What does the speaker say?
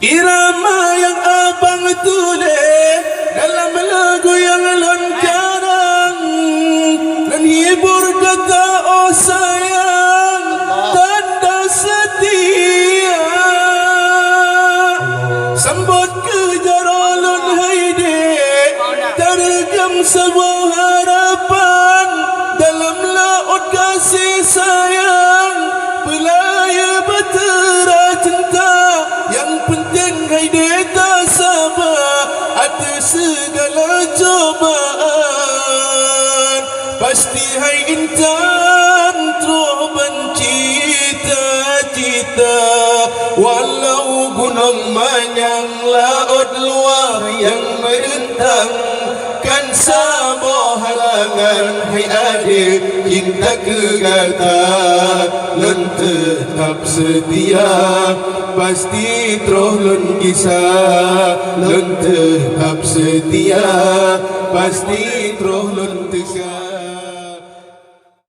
Irama yang abang tulis dalam lagu yang lon karang, dan hibur kata oh sayang, tanda setia. Sambut kejar ulun haide, tergem sebuah harapan dalam laut kasih sayang, pelaya bertera cinta. Yang penting haide tak sabar atas segala cobaan. Pasti hai intan teruban cita-cita, walau gunung manyang laut luar yang merentang, kan sabar halangan hai adik cinta kegata, lun tetap setia. Pasti terus lun kisah, lun tetap setia. Pasti terus lun tegar.